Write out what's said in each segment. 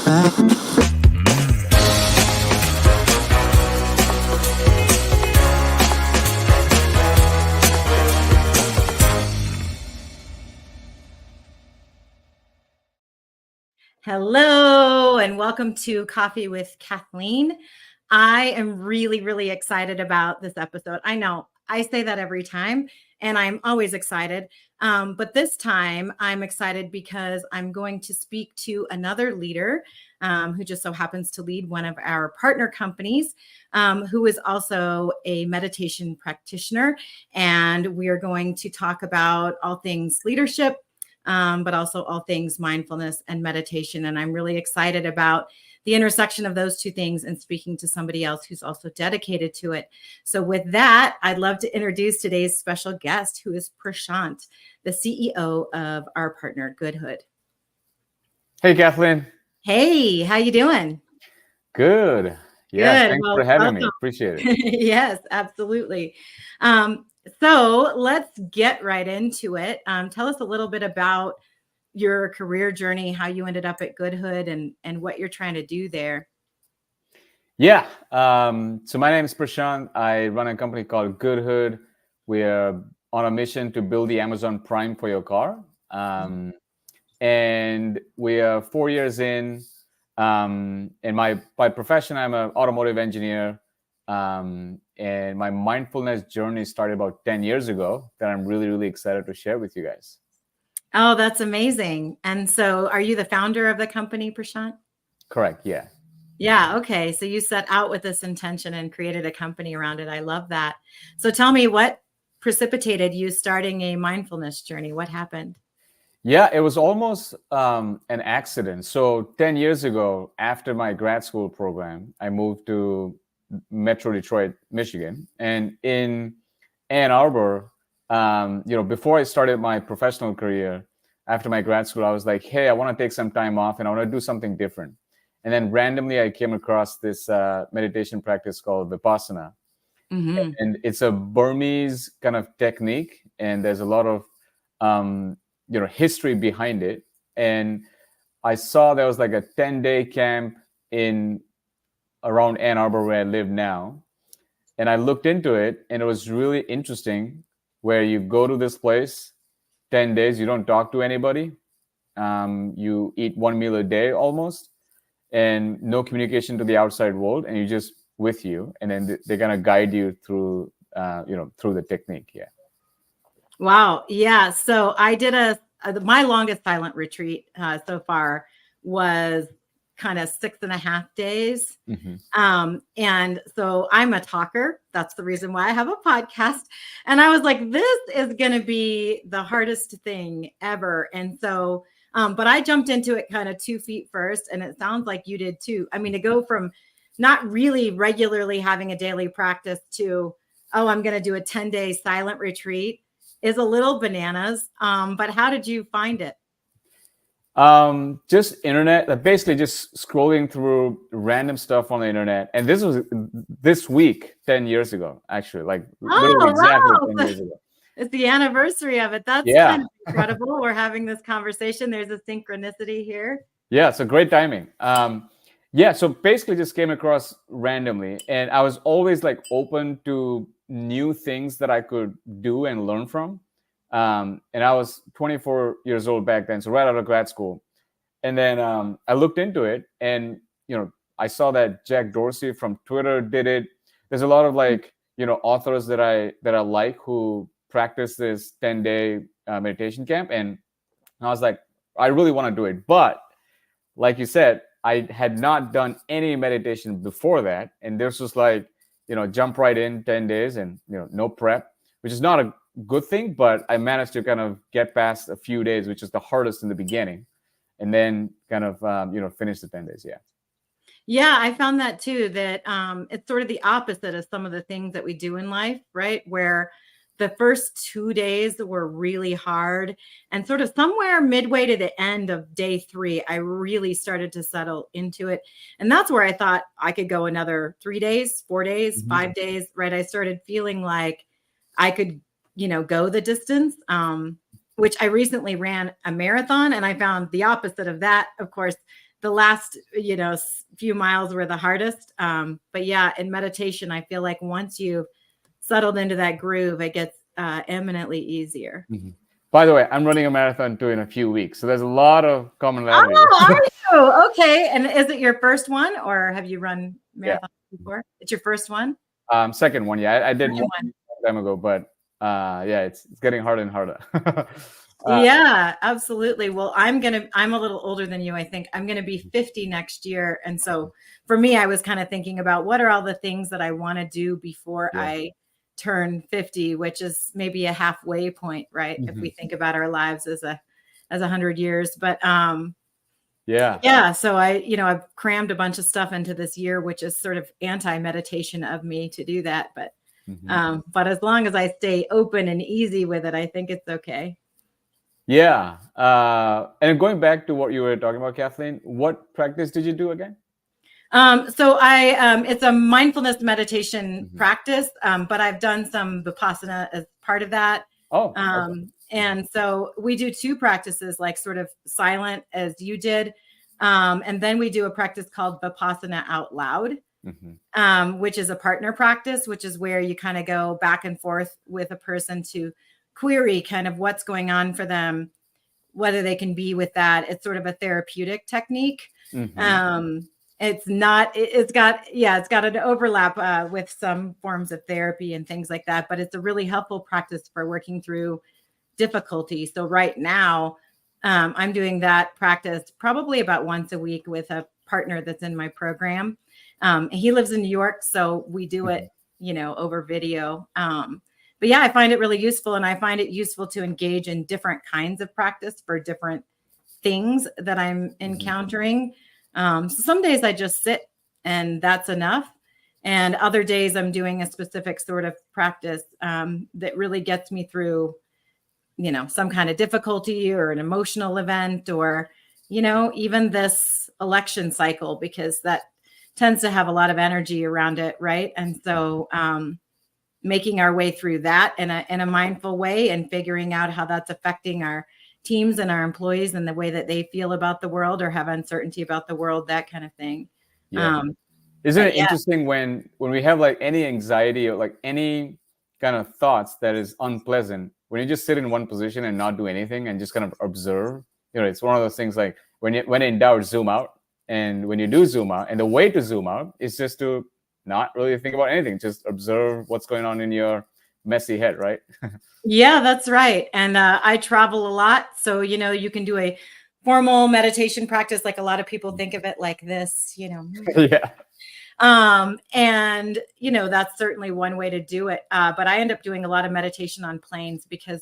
Hello, and welcome to Coffee with Kathleen. I am really, really excited about this episode. I know I say that every time, and I'm always excited. But this time I'm excited because I'm going to speak to another leader who just so happens to lead one of our partner companies, who is also a meditation practitioner. And we are going to talk about all things leadership, but also all things mindfulness and meditation. And I'm really excited about the intersection of those two things and speaking to somebody else who's also dedicated to it. So with that, I'd love to introduce today's special guest, who is Prashant, the CEO of our partner, GoodHood. Hey, Kathleen. Hey, how you doing? Good. Yeah, thanks for having me. Welcome. Appreciate it. Yes, absolutely. So let's get right into it. Tell us a little bit about your career journey, how you ended up at GoodHood, and what you're trying to do there. Yeah. So my name is Prashant. I run a company called GoodHood. We are on a mission to build the Amazon Prime for your car. And we are 4 years in. In my profession, I'm an automotive engineer. And my mindfulness journey started about 10 years ago that I'm really, really excited to share with you guys. Oh, that's amazing. And so are you the founder of the company, Prashant? Correct. Yeah. Yeah. Okay. So you set out with this intention and created a company around it. I love that. So tell me, what precipitated you starting a mindfulness journey? What happened? Yeah, it was almost an accident. So 10 years ago, after my grad school program, I moved to Metro Detroit, Michigan. And in Ann Arbor, before I started my professional career, after my grad school, I was like, hey, I want to take some time off and I want to do something different. And then randomly, I came across this meditation practice called Vipassana. Mm-hmm. And it's a Burmese kind of technique. And there's a lot of history behind it. And I saw there was like a 10-day camp in around Ann Arbor where I live now. And I looked into it and it was really interesting, where you go to this place 10 days, you don't talk to anybody. You eat one meal a day almost, and no communication to the outside world. And you just with you. And then they're going to guide you through, through the technique. Yeah. Wow. Yeah. So I did my longest silent retreat so far was kind of 6.5 days. Mm-hmm. And so I'm a talker. That's the reason why I have a podcast. And I was like, this is going to be the hardest thing ever. And so, but I jumped into it kind of 2 feet first. And it sounds like you did too. I mean, to go from not really regularly having a daily practice to, oh, I'm going to do a 10-day silent retreat is a little bananas. But how did you find it? Just internet, basically just scrolling through random stuff on the internet. And this was this week, 10 years ago, actually, like literally exactly 10 years ago. It's the anniversary of it. That's kind of incredible. We're having this conversation. There's a synchronicity here. Yeah, it's a great timing. So basically just came across randomly. And I was always like open to new things that I could do and learn from. And I was 24 years old back then, so right out of grad school. And then I looked into it, and I saw that Jack Dorsey from Twitter did it. There's a lot of authors that I like who practice this 10-day meditation camp, and I was like, I really want to do it. But like you said, I had not done any meditation before that, and this was like, jump right in 10 days and no prep, which is not a good thing, but I managed to kind of get past a few days, which is the hardest in the beginning, and then kind of finish the 10 days. Yeah, I found that too, that it's sort of the opposite of some of the things that we do in life, right? Where the first 2 days were really hard, and sort of somewhere midway to the end of day 3, I really started to settle into it. And that's where I thought I could go another 3 days, 4 days, 5 days, right? I started feeling like I could, go the distance, which I recently ran a marathon, and I found the opposite of that. Of course, the last, few miles were the hardest. But yeah, in meditation, I feel like once you've settled into that groove, it gets eminently easier. Mm-hmm. By the way, I'm running a marathon too in a few weeks, so there's a lot of commonality. Oh, are you? Okay. And is it your first one, or have you run marathons before? It's your first one? Second one, yeah. I did Second one time ago, but yeah, it's getting harder and harder. Yeah, absolutely. Well, I'm a little older than you. I think I'm going to be 50 next year. And so for me, I was kind of thinking about what are all the things that I want to do before I turn 50, which is maybe a halfway point, right? If we think about our lives as 100 years, but so I've crammed a bunch of stuff into this year, which is sort of anti-meditation of me to do that. But as long as I stay open and easy with it, I think it's okay. Yeah. And going back to what you were talking about, Kathleen, what practice did you do again? So it's a mindfulness meditation practice, but I've done some Vipassana as part of that. Oh, and so we do two practices, like sort of silent as you did. And then we do a practice called Vipassana out loud, which is a partner practice, which is where you kind of go back and forth with a person to query kind of what's going on for them, whether they can be with that. It's sort of a therapeutic technique. It's got an overlap with some forms of therapy and things like that, but it's a really helpful practice for working through difficulty. So right now, I'm doing that practice probably about once a week with a partner that's in my program. He lives in New York, so we do it, over video. But yeah, I find it really useful, and I find it useful to engage in different kinds of practice for different things that I'm encountering. So some days I just sit and that's enough. And other days I'm doing a specific sort of practice that really gets me through, some kind of difficulty or an emotional event, or, even this election cycle, because that tends to have a lot of energy around it. Right. And so making our way through that in a mindful way and figuring out how that's affecting our teams and our employees and the way that they feel about the world or have uncertainty about the world, that kind of thing. Isn't it interesting when we have like any anxiety or like any kind of thoughts that is unpleasant, when you just sit in one position and not do anything and just kind of observe, it's one of those things like when in doubt, zoom out. And when you do zoom out, and the way to zoom out is just to not really think about anything, just observe what's going on in your messy head, right? Yeah, that's right. And I travel a lot. So, you can do a formal meditation practice. Like a lot of people think of it like this, Yeah. And, that's certainly one way to do it. But I end up doing a lot of meditation on planes because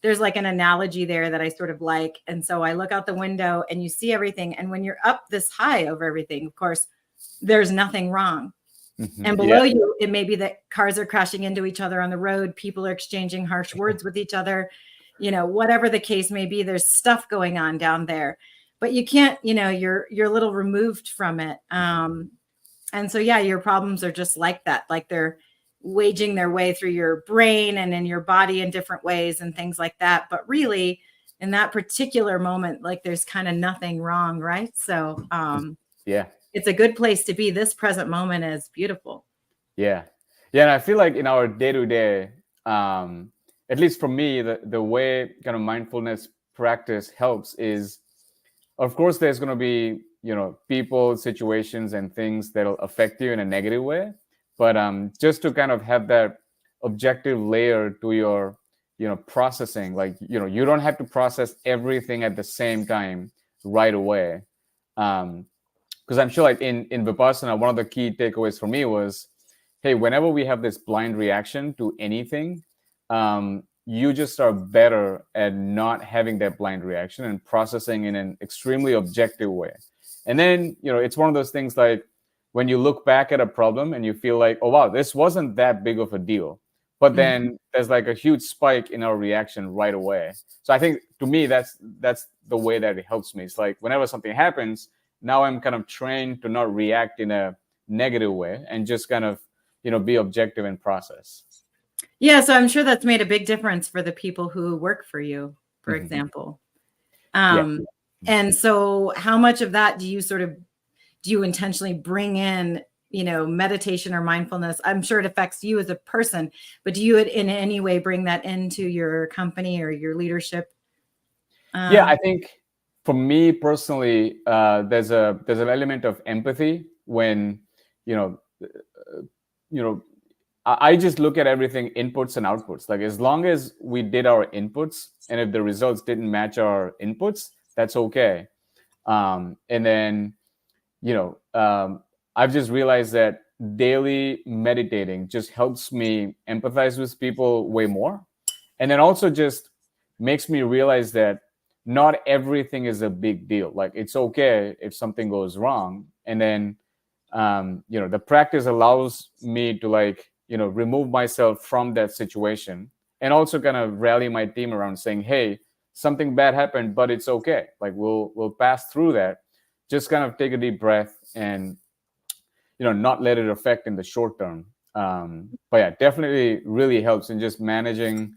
there's like an analogy there that I sort of like. And so I look out the window and you see everything. And when you're up this high over everything, of course, there's nothing wrong. And below you, it may be that cars are crashing into each other on the road. People are exchanging harsh words with each other. Whatever the case may be, there's stuff going on down there. But you can't, you're a little removed from it. And so, yeah, your problems are just like that. Like they're waging their way through your brain and in your body in different ways and things like that. But really, in that particular moment, like there's kind of nothing wrong, right? So, it's a good place to be. This present moment is beautiful. Yeah. And I feel like in our day-to-day, at least for me, the way kind of mindfulness practice helps is, of course, there's going to be, people, situations, and things that'll affect you in a negative way. But just to kind of have that objective layer to your, processing, like, you don't have to process everything at the same time right away. Because I'm sure like in Vipassana, one of the key takeaways for me was, hey, whenever we have this blind reaction to anything, you just are better at not having that blind reaction and processing in an extremely objective way. And then, it's one of those things like when you look back at a problem and you feel like, oh, wow, this wasn't that big of a deal. But then there's like a huge spike in our reaction right away. So I think to me, that's the way that it helps me. It's like whenever something happens, now I'm kind of trained to not react in a negative way and just kind of, be objective and process. Yeah. So I'm sure that's made a big difference for the people who work for you, for example. And so how much of that do you intentionally bring in, meditation or mindfulness? I'm sure it affects you as a person, but do you in any way bring that into your company or your leadership? Yeah, I think for me personally, there's an element of empathy when, you know, I just look at everything inputs and outputs. Like as long as we did our inputs, and if the results didn't match our inputs, that's okay. And then, I've just realized that daily meditating just helps me empathize with people way more. And then also just makes me realize that not everything is a big deal. Like it's okay if something goes wrong. And then, the practice allows me to remove myself from that situation, and also kind of rally my team around saying, hey, something bad happened, but it's okay. Like we'll pass through that. Just kind of take a deep breath and not let it affect in the short term. But yeah, definitely really helps in just managing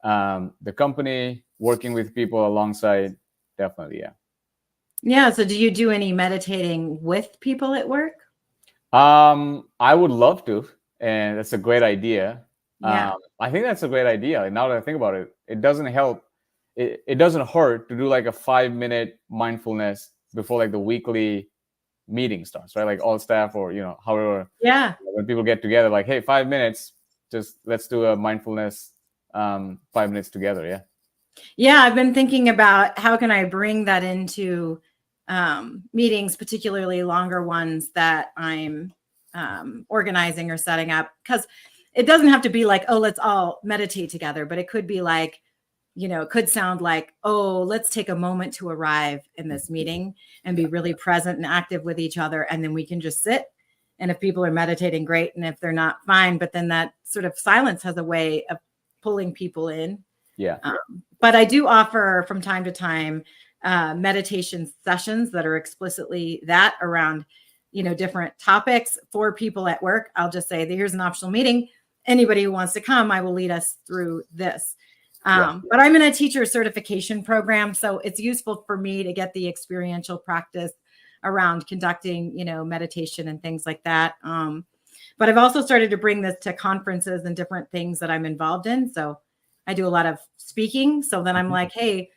the company, working with people alongside. Definitely, yeah. Yeah. So do you do any meditating with people at work? I would love to, and that's a great idea. Yeah. I think that's a great idea. Now that I think about it, it doesn't help. It doesn't hurt to do like a 5-minute mindfulness before like the weekly meeting starts, right? Like all staff or however. Yeah. When people get together, like, hey, 5 minutes, just let's do a mindfulness 5 minutes together. Yeah. Yeah, I've been thinking about how can I bring that into meetings, particularly longer ones that I'm organizing or setting up, because it doesn't have to be like, oh, let's all meditate together, but it could be like, it could sound like, oh, let's take a moment to arrive in this meeting and be really present and active with each other. And then we can just sit. And if people are meditating, great. And if they're not, fine. But then that sort of silence has a way of pulling people in. Yeah. But I do offer from time to time meditation sessions that are explicitly that around, different topics for people at work. I'll just say, here's an optional meeting. Anybody who wants to come, I will lead us through this. But I'm in a teacher certification program, so it's useful for me to get the experiential practice around conducting, meditation and things like that. But I've also started to bring this to conferences and different things that I'm involved in. So I do a lot of speaking. So then I'm like, hey,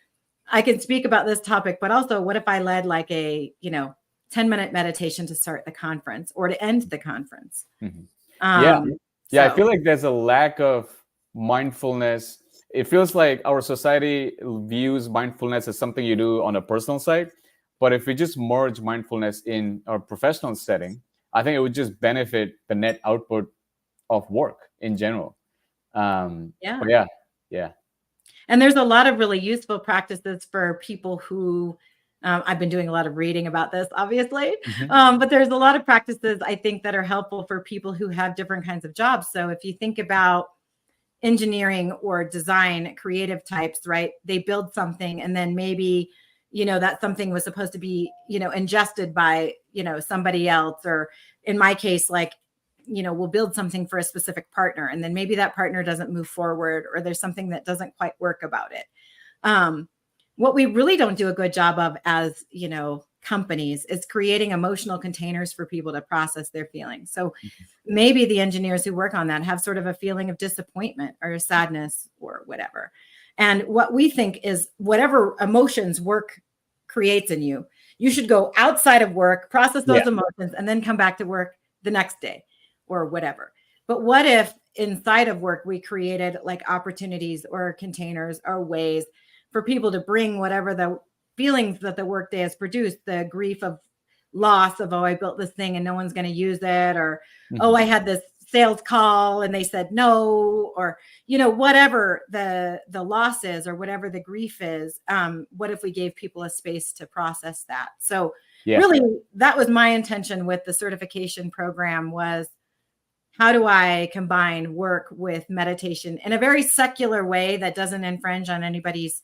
I can speak about this topic, but also what if I led like a, 10-minute meditation to start the conference or to end the conference? Yeah. I feel like there's a lack of mindfulness. It feels like our society views mindfulness as something you do on a personal side. But if we just merge mindfulness in our professional setting, I think it would just benefit the net output of work in general. But yeah. And there's a lot of really useful practices for people who I've been doing a lot of reading about this, obviously. But there's a lot of practices I think that are helpful for people who have different kinds of jobs. So if you think about engineering or design, creative types, right? They build something and then maybe, that something was supposed to be, ingested by, somebody else, or in my case, like, we'll build something for a specific partner and then maybe that partner doesn't move forward or there's something that doesn't quite work about it. What we really don't do a good job of as, companies is creating emotional containers for people to process their feelings. So maybe the engineers who work on that have sort of a feeling of disappointment or sadness or whatever. And what we think is whatever emotions work creates in you, you should go outside of work, process those emotions, and then come back to work the next day or whatever. But what if inside of work, we created like opportunities or containers or ways for people to bring whatever the feelings that the workday has produced, the grief of loss of, oh, I built this thing and no one's going to use it, or, oh, I had this sales call and they said no, or, whatever the loss is or whatever the grief is. What if we gave people a space to process that? So really, that was my intention with the certification program, was how do I combine work with meditation in a very secular way that doesn't infringe on anybody's,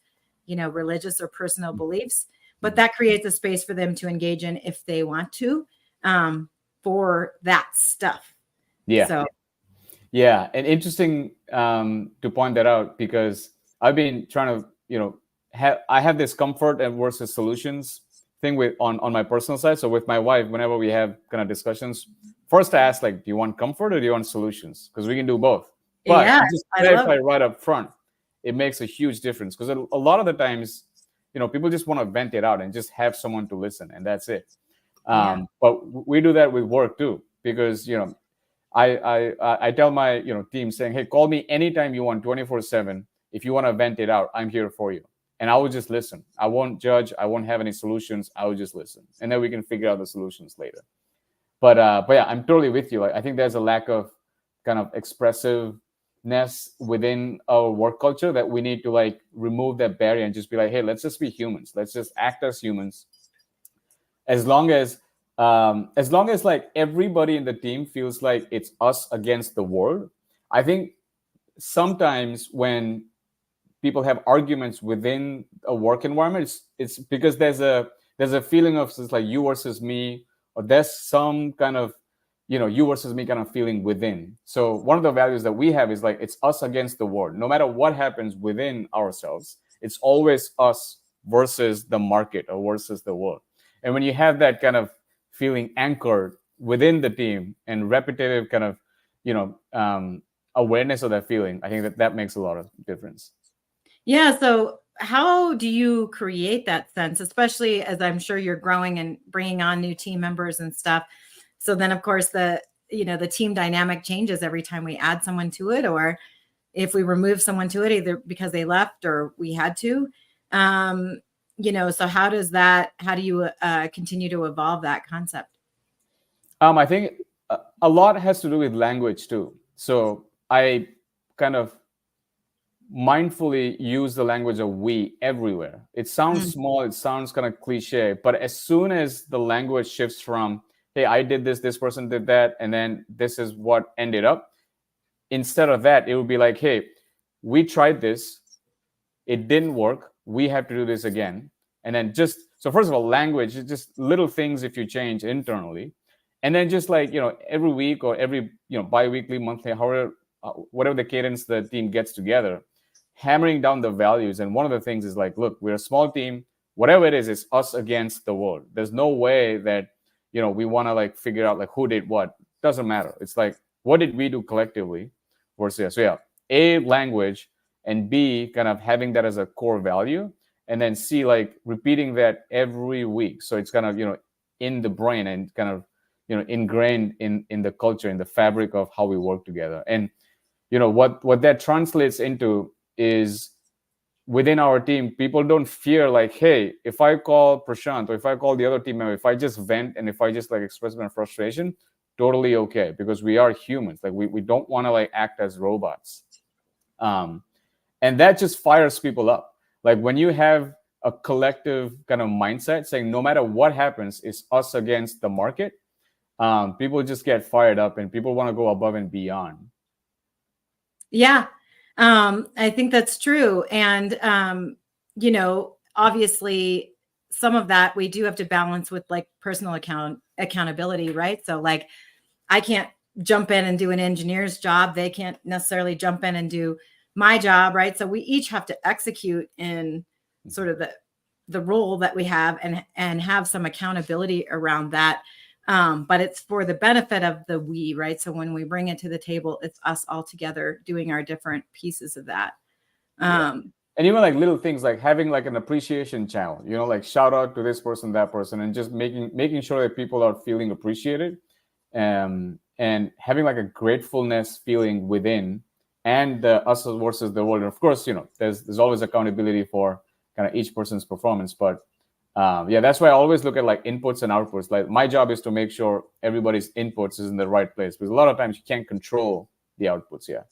religious or personal beliefs, but that creates a space for them to engage in if they want to, for that stuff. Yeah. So. Yeah. And interesting to point that out, because I've been trying to, I have this comfort and versus solutions thing with on my personal side. So with my wife, whenever we have kind of discussions, first I ask, like, do you want comfort or do you want solutions? Because we can do both. But Yeah, to just I love clarify it. right up front, it makes a huge difference. Because a lot of the times, people just want to vent it out and just have someone to listen, and that's it. Yeah. But we do that with work too, because I tell my team saying, hey, call me anytime you want, 24/7. If you want to vent it out, I'm here for you, and I will just listen. I won't judge. I won't have any solutions. I will just listen, and then we can figure out the solutions later. But yeah, I'm totally with you. Like, I think there's a lack of kind of expressiveness within our work culture that we need to like remove that barrier and just be like, hey, let's just be humans. Let's just act as humans. As long as like everybody in the team feels like it's us against the world. I think sometimes when people have arguments within a work environment, it's because there's a feeling of it's like you versus me, or there's some kind of you versus me kind of feeling within. So one of the values that we have is like it's us against the world. No matter what happens within ourselves, it's always us versus the market or versus the world. And when you have that kind of feeling anchored within the team and repetitive kind of you know awareness of that feeling, I think that makes a lot of difference. Yeah. So, how do you create that sense, especially as I'm sure you're growing and bringing on new team members and stuff? So then, of course, the team dynamic changes every time we add someone to it, or if we remove someone to it, either because they left or we had to. So how do you continue to evolve that concept? I think a lot has to do with language too. So I kind of mindfully use the language of we everywhere. It sounds Mm. small, it sounds kind of cliche, but as soon as the language shifts from, hey, I did this person did that, and then this is what ended up, instead of that, it would be like, hey, we tried this, it didn't work, we have to do this again. And then just so first of all, language is just little things if you change internally. And then just like every week or every bi-weekly, monthly, however, whatever the cadence the team gets together, hammering down the values. And one of the things is like, look, we're a small team, whatever it is, it's us against the world. There's no way that we want to like figure out like who did what. Doesn't matter. It's like, what did we do collectively versus so yeah, A, language, and B, kind of having that as a core value, and then C, like repeating that every week, so it's kind of in the brain and kind of ingrained in the culture, in the fabric of how we work together. And what that translates into is within our team, people don't fear like, hey, if I call Prashant or if I call the other team member, if I just vent and if I just like express my frustration, totally okay, because we are humans. Like we don't want to like act as robots. And that just fires people up. Like when you have a collective kind of mindset saying no matter what happens, it's us against the market, people just get fired up and people want to go above and beyond. Yeah, I think that's true. And, obviously, some of that we do have to balance with like personal accountability, right? So, like, I can't jump in and do an engineer's job. They can't necessarily jump in and do my job, right? So we each have to execute in sort of the role that we have and have some accountability around that. But it's for the benefit of the we, right? So when we bring it to the table, it's us all together doing our different pieces of that. Yeah. And even like little things like having like an appreciation channel, like shout out to this person, that person, and just making sure that people are feeling appreciated, and having like a gratefulness feeling within, and us versus the world. And of course, there's always accountability for kind of each person's performance, but yeah, that's why I always look at like inputs and outputs. Like my job is to make sure everybody's inputs is in the right place, because a lot of times you can't control the outputs. Yeah.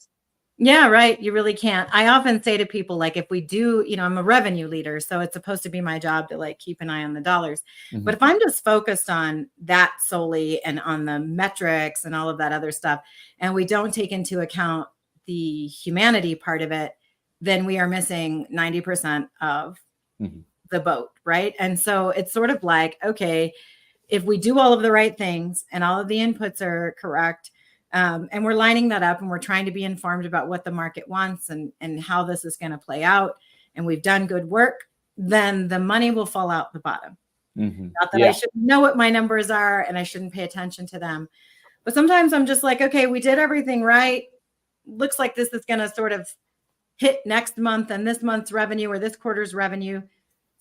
Yeah, right. You really can't. I often say to people, like, if we do, I'm a revenue leader, so it's supposed to be my job to like keep an eye on the dollars. Mm-hmm. But if I'm just focused on that solely and on the metrics and all of that other stuff, and we don't take into account the humanity part of it, then we are missing 90% of the boat, right? And so it's sort of like, okay, if we do all of the right things and all of the inputs are correct, and we're lining that up and we're trying to be informed about what the market wants and how this is going to play out, and we've done good work, then the money will fall out the bottom. Not that I Yeah. should know what my numbers are and I shouldn't pay attention to them. But sometimes I'm just like, okay, we did everything right. Looks like this is going to sort of hit next month, and this month's revenue or this quarter's revenue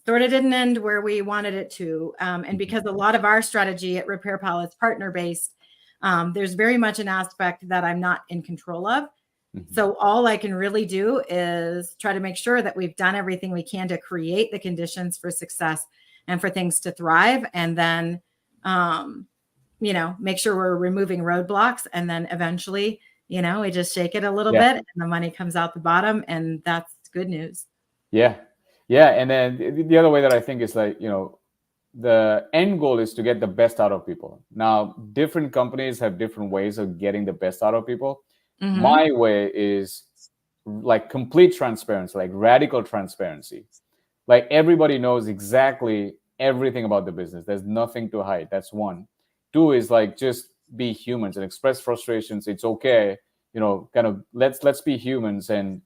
sort of didn't end where we wanted it to. And because a lot of our strategy at Repair Pal is partner based, there's very much an aspect that I'm not in control of. So all I can really do is try to make sure that we've done everything we can to create the conditions for success and for things to thrive. And then, make sure we're removing roadblocks. And then eventually, we just shake it a little bit and the money comes out the bottom, and that's good news. Yeah. And then the other way that I think is like, the end goal is to get the best out of people. Now, different companies have different ways of getting the best out of people. My way is like complete transparency, like radical transparency. Like everybody knows exactly everything about the business. There's nothing to hide. That's one. Two is like just be humans and express frustrations. It's okay, kind of let's be humans and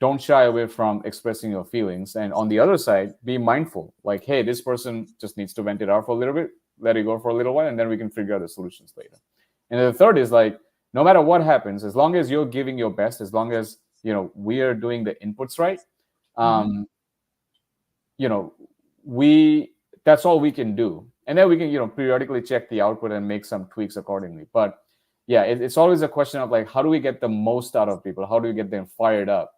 don't shy away from expressing your feelings. And on the other side, be mindful. Like, hey, this person just needs to vent it out for a little bit, let it go for a little while, and then we can figure out the solutions later. And the third is like, no matter what happens, as long as you're giving your best, as long as we are doing the inputs right, that's all we can do. And then we can periodically check the output and make some tweaks accordingly. But yeah, it's always a question of like, how do we get the most out of people? How do we get them fired up?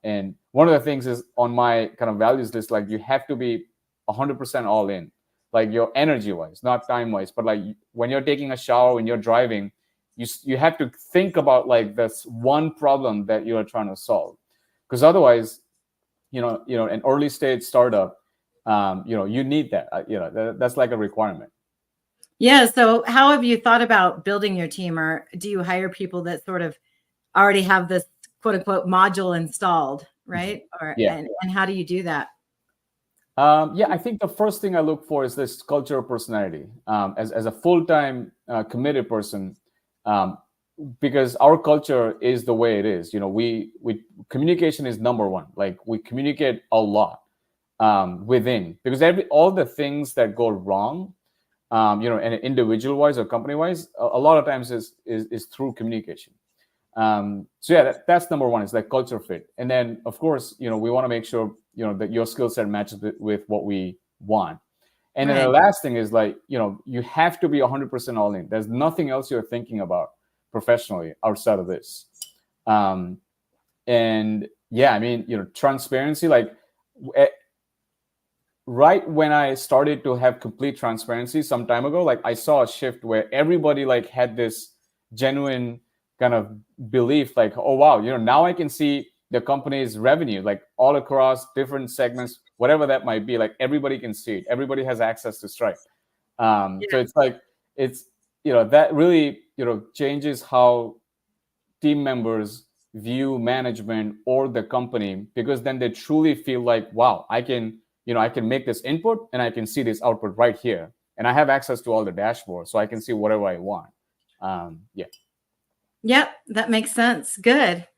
And one of the things is on my kind of values list, like you have to be 100% all in, like your energy wise, not time wise, but like when you're taking a shower, when you're driving, you have to think about like this one problem that you're trying to solve. Because otherwise, an early stage startup, you need that, that's like a requirement. Yeah. So how have you thought about building your team, or do you hire people that sort of already have this quote unquote module installed, right? And how do you do that? I think the first thing I look for is this culture of personality. As a full-time committed person, because our culture is the way it is. We communication is number one. Like we communicate a lot within, because all the things that go wrong, and individual wise or company wise, a lot of times is through communication. That's number one. It's like culture fit. And then of course, we want to make sure, that your skill set matches with what we want. And then the last thing is like, you have to be 100% all in. There's nothing else you're thinking about professionally outside of this. Transparency, like right when I started to have complete transparency some time ago, like I saw a shift where everybody like had this genuine kind of belief, like, oh wow, now I can see the company's revenue, like all across different segments, whatever that might be, like everybody can see it. Everybody has access to Stripe. So it's like, that really, changes how team members view management or the company, because then they truly feel like, wow, I can make this input and I can see this output right here. And I have access to all the dashboards, so I can see whatever I want. Yep, that makes sense. Good.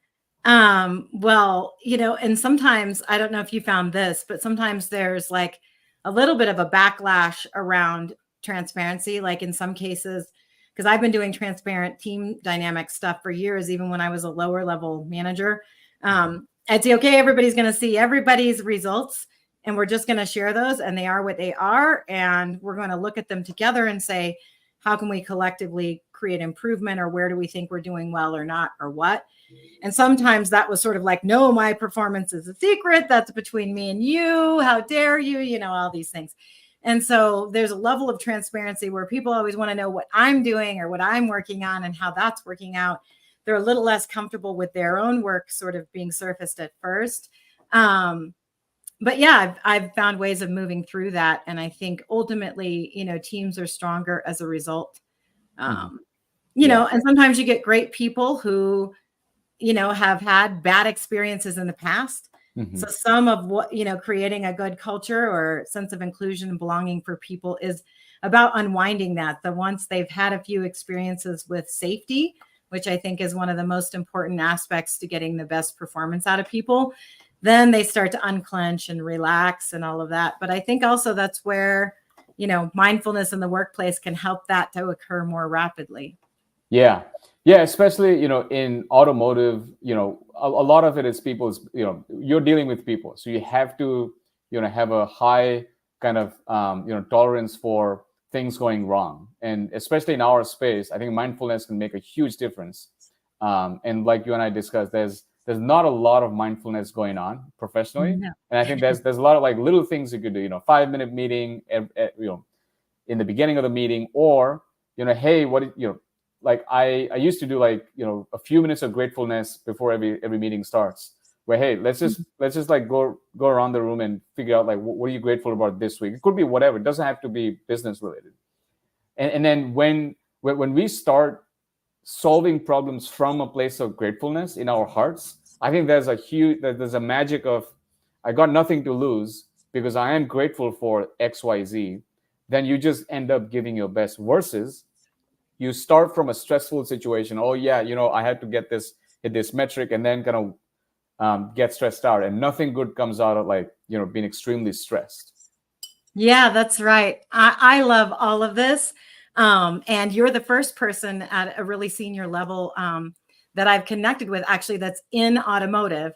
And sometimes, I don't know if you found this, but sometimes there's like a little bit of a backlash around transparency. Like in some cases, because I've been doing transparent team dynamic stuff for years, even when I was a lower level manager. I'd say, okay, everybody's going to see everybody's results, and we're just going to share those, and they are what they are. And we're going to look at them together and say, how can we collectively create improvement, or where do we think we're doing well or not, or what? And sometimes that was sort of like, no, my performance is a secret. That's between me and you. How dare you? All these things. And so there's a level of transparency where people always want to know what I'm doing or what I'm working on and how that's working out. They're a little less comfortable with their own work sort of being surfaced at first. But yeah, I've found ways of moving through that. And I think ultimately, teams are stronger as a result. And sometimes you get great people who, have had bad experiences in the past. So some of what, creating a good culture or sense of inclusion and belonging for people is about unwinding that. So once they've had a few experiences with safety, which I think is one of the most important aspects to getting the best performance out of people, then they start to unclench and relax and all of that. But I think also that's where, mindfulness in the workplace can help that to occur more rapidly. Yeah. Yeah. Especially, in automotive, a lot of it is people's, you're dealing with people. So you have to, have a high kind of, tolerance for things going wrong. And especially in our space, I think mindfulness can make a huge difference. And like you and I discussed, there's not a lot of mindfulness going on professionally. No. And I think there's a lot of like little things you could do, 5-minute meeting, in the beginning of the meeting, or, hey, like I used to do like, a few minutes of gratefulness before every meeting starts, where, hey, let's just like go around the room and figure out like, what are you grateful about this week? It could be whatever. It doesn't have to be business related. And then when we start solving problems from a place of gratefulness in our hearts, I think there's a magic of, I got nothing to lose because I am grateful for XYZ. Then you just end up giving your best, versus you start from a stressful situation. Oh yeah, I had to hit this metric, and then kind of get stressed out, and nothing good comes out of like, being extremely stressed. Yeah, that's right. I love all of this. And you're the first person at a really senior level that I've connected with, actually, that's in automotive,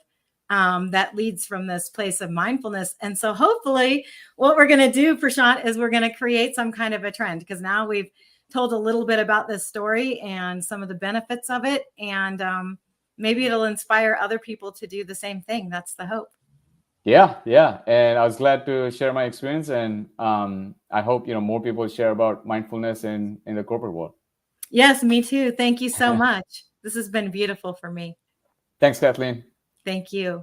that leads from this place of mindfulness. And so hopefully what we're going to do, Prashant, is we're going to create some kind of a trend, because now we've told a little bit about this story and some of the benefits of it. And maybe it'll inspire other people to do the same thing. That's the hope. Yeah. And I was glad to share my experience, and I hope, more people share about mindfulness in the corporate world. Yes, me too. Thank you so much. This has been beautiful for me. Thanks, Kathleen. Thank you.